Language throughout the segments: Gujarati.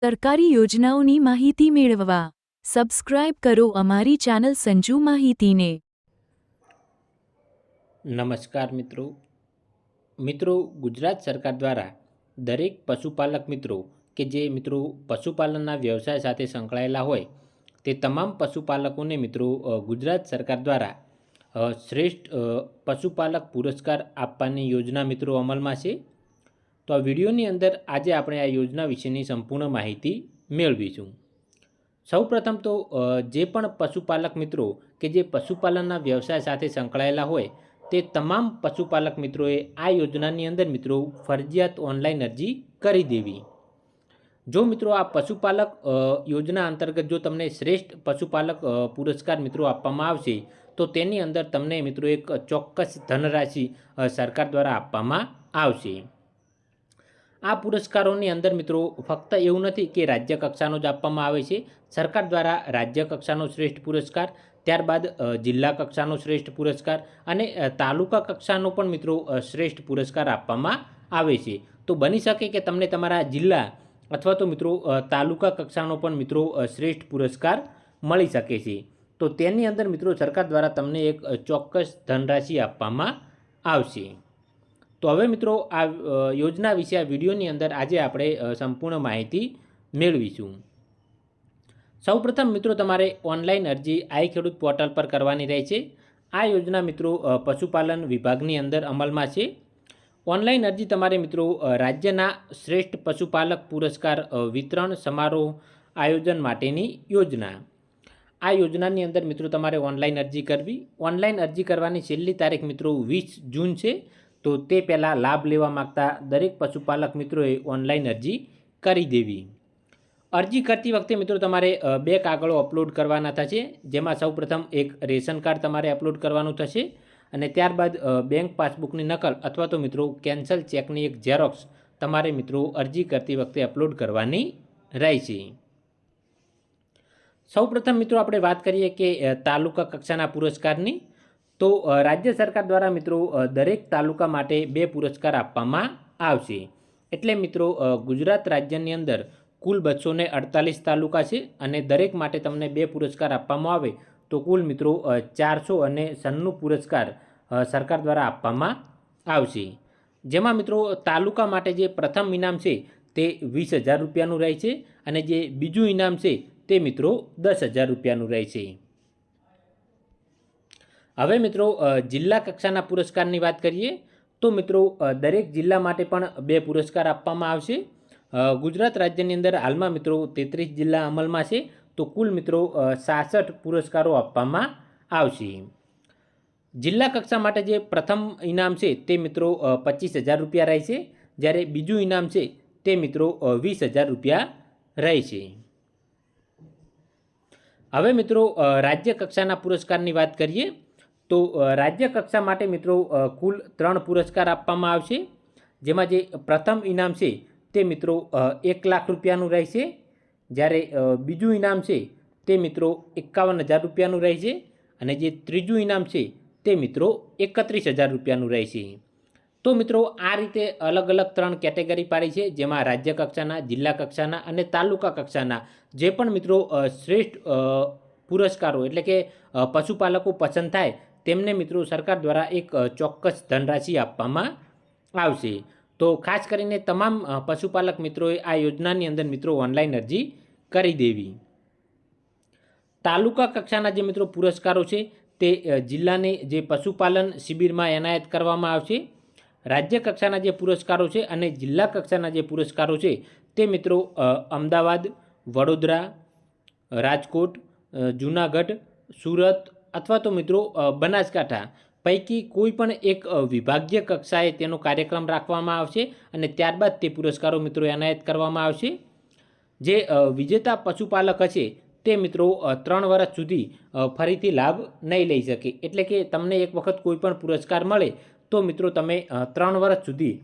સરકારી યોજનાઓની માહિતી મેળવવા સબસ્ક્રાઇબ કરો અમારી ચેનલ સંજુ માહિતીને। નમસ્કાર મિત્રો ગુજરાત સરકાર દ્વારા દરેક પશુપાલક મિત્રો કે જે મિત્રો પશુપાલનના વ્યવસાય સાથે સંકળાયેલા હોય તે તમામ પશુપાલકોને મિત્રો ગુજરાત સરકાર દ્વારા શ્રેષ્ઠ પશુપાલક પુરસ્કાર આપવાની યોજના મિત્રો અમલમાં છે। તો આ વિડીયોની અંદર આજે આપણે આ યોજના વિશેની સંપૂર્ણ માહિતી મેળવીશું। સૌપ્રથમ તો જે પણ પશુપાલક મિત્રો કે જે પશુપાલનના વ્યવસાય સાથે સંકળાયેલા હોય તે તમામ પશુપાલક મિત્રોએ આ યોજનાની અંદર મિત્રો ફરજિયાત ઓનલાઈન અરજી કરી દેવી। જો મિત્રો આ પશુપાલક યોજના અંતર્ગત જો તમને શ્રેષ્ઠ પશુપાલક પુરસ્કાર મિત્રો આપવામાં આવશે તો તેની અંદર તમને મિત્રો એક ચોક્કસ ધનરાશિ સરકાર દ્વારા આપવામાં આવશે। આ પુરસ્કારોની અંદર મિત્રો ફક્ત એવું નથી કે રાજ્ય કક્ષાનો જ આપવામાં આવે છે। સરકાર દ્વારા રાજ્ય કક્ષાનો શ્રેષ્ઠ પુરસ્કાર, ત્યારબાદ જિલ્લા કક્ષાનો શ્રેષ્ઠ પુરસ્કાર અને તાલુકા કક્ષાનો પણ મિત્રો શ્રેષ્ઠ પુરસ્કાર આપવામાં આવે છે। તો બની શકે કે તમને તમારા જિલ્લા અથવા તો મિત્રો તાલુકા કક્ષાનો પણ મિત્રો શ્રેષ્ઠ પુરસ્કાર મળી શકે છે। તો તેની અંદર મિત્રો સરકાર દ્વારા તમને એક ચોક્કસ ધનરાશિ આપવામાં આવશે। તો હવે મિત્રો આ યોજના વિશે આ વિડીયોની અંદર આજે આપણે સંપૂર્ણ માહિતી મેળવીશું। સૌપ્રથમ મિત્રો તમારે ઓનલાઈન અરજી આઈ ખેડૂત પોર્ટલ પર કરવાની રહે છે। આ યોજના મિત્રો પશુપાલન વિભાગની અંદર અમલમાં છે। ઓનલાઈન અરજી તમારે મિત્રો રાજ્યના શ્રેષ્ઠ પશુપાલક પુરસ્કાર વિતરણ સમારોહ આયોજન માટેની યોજના। આ યોજનાની અંદર મિત્રો તમારે ઓનલાઈન અરજી કરવી। ઓનલાઈન અરજી કરવાની છેલ્લી તારીખ મિત્રો 20 જૂન છે। તો તે પહેલાં લાભ લેવા માગતા દરેક પશુપાલક મિત્રોએ ઓનલાઈન અરજી કરી દેવી। અરજી કરતી વખતે મિત્રો તમારે 2 કાગળો અપલોડ કરવાના થશે, જેમાં સૌપ્રથમ એક રેશન કાર્ડ તમારે અપલોડ કરવાનું થશે અને ત્યારબાદ બેંક પાસબુકની નકલ અથવા તો મિત્રો કેન્સલ ચેકની એક ઝેરોક્સ તમારે મિત્રો અરજી કરતી વખતે અપલોડ કરવાની રહેશે। સૌપ્રથમ મિત્રો આપણે વાત કરીએ કે તાલુકા કક્ષાના પુરસ્કારની। તો રાજ્ય સરકાર દ્વારા મિત્રો દરેક તાલુકા માટે 2 પુરસ્કાર આપવામાં આવશે। એટલે મિત્રો ગુજરાત રાજ્યની અંદર કુલ 248 તાલુકા છે અને દરેક માટે તમને 2 પુરસ્કાર આપવામાં આવે તો કુલ મિત્રો 496 પુરસ્કાર સરકાર દ્વારા આપવામાં આવશે। જેમાં મિત્રો તાલુકા માટે જે પ્રથમ ઇનામ છે તે 20,000 રૂપિયાનું રહે છે અને જે બીજું ઇનામ છે તે મિત્રો 10,000 રૂપિયાનું રહે છે। હવે મિત્રો જિલ્લા કક્ષાના પુરસ્કારની વાત કરીએ તો મિત્રો દરેક જિલ્લા માટે પણ 2 પુરસ્કાર આપવામાં આવશે। ગુજરાત રાજ્યની અંદર હાલમાં મિત્રો 33 જિલ્લા અમલમાં છે, તો કુલ મિત્રો 66 પુરસ્કારો આપવામાં આવશે। જિલ્લા કક્ષા માટે જે પ્રથમ ઇનામ છે તે મિત્રો 25,000 રૂપિયા રહેશે, જ્યારે બીજું ઇનામ છે તે મિત્રો 20,000 રૂપિયા રહેશે। હવે મિત્રો રાજ્ય કક્ષાના પુરસ્કારની વાત કરીએ તો રાજ્ય કક્ષા માટે મિત્રો કુલ 3 પુરસ્કાર આપવામાં આવશે, જેમાં જે પ્રથમ ઇનામ છે તે મિત્રો 1 લાખ રૂપિયાનું રહેશે, જ્યારે બીજું ઇનામ છે તે મિત્રો 51,000 રૂપિયાનું રહેશે અને જે ત્રીજું ઇનામ છે તે મિત્રો 31,000 રૂપિયાનું રહેશે। તો મિત્રો આ રીતે અલગ અલગ 3 કેટેગરી પાડી છે, જેમાં રાજ્ય કક્ષાના, જિલ્લા કક્ષાના અને તાલુકા કક્ષાના જે પણ મિત્રો શ્રેષ્ઠ પુરસ્કારો એટલે કે પશુપાલકો પસંદ થાય તેમને મિત્રો સરકાર દ્વારા એક ચોક્કસ ધનરાશિ આપવામાં આવશે। તો ખાસ કરીને તમામ પશુપાલક મિત્રોએ આ યોજનાની અંદર મિત્રો ઓનલાઈન અરજી કરી દેવી। તાલુકા કક્ષાના જે મિત્રો પુરસ્કારો છે તે જિલ્લાની જે પશુપાલન શિબિરમાં એનાયત કરવામાં આવશે। રાજ્ય કક્ષાના જે પુરસ્કારો છે અને જિલ્લા કક્ષાના જે પુરસ્કારો છે તે મિત્રો અમદાવાદ, વડોદરા, રાજકોટ, જૂનાગઢ, સુરત અથવા તો મિત્રો બનાસકાંઠા પૈકી કોઈ પણ એક વિભાગીય કક્ષાએ તેનો કાર્યક્રમ રાખવામાં આવશે અને ત્યારબાદ તે પુરસ્કારો મિત્રો એનાયત કરવામાં આવશે। જે વિજેતા પશુપાલક હશે તે મિત્રો 3 વર્ષ સુધી ફરીથી લાભ નહીં લઈ શકે। એટલે કે તમને એક વખત કોઈ પણ પુરસ્કાર મળે તો મિત્રો તમે 3 વર્ષ સુધી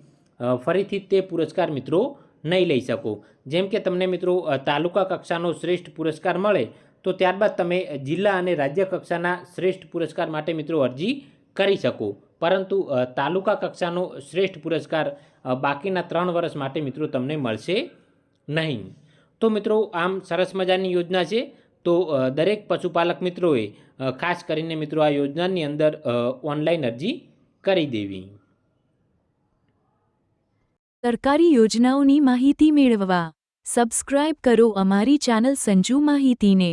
ફરીથી તે પુરસ્કાર મિત્રો નહીં લઈ શકો। જેમ કે તમને મિત્રો તાલુકા કક્ષાનો શ્રેષ્ઠ પુરસ્કાર મળે તો ત્યારબાદ તમે જિલ્લા અને રાજ્ય કક્ષાના શ્રેષ્ઠ પુરસ્કાર માટે મિત્રો અરજી કરી શકો, પરંતુ તાલુકા કક્ષાનો શ્રેષ્ઠ પુરસ્કાર બાકીના 3 વર્ષ માટે મિત્રો તમને મળશે નહીં। તો મિત્રો આમ સરસ મજાની યોજના છે. તો દરેક પશુપાલક મિત્રોએ ખાસ કરીને મિત્રો આ યોજનાની અંદર ઓનલાઈન અરજી કરી દેવી. સરકારી યોજનાઓની માહિતી મેળવવા સબસ્ક્રાઇબ કરો અમારી ચેનલ સંજુ માહિતીને.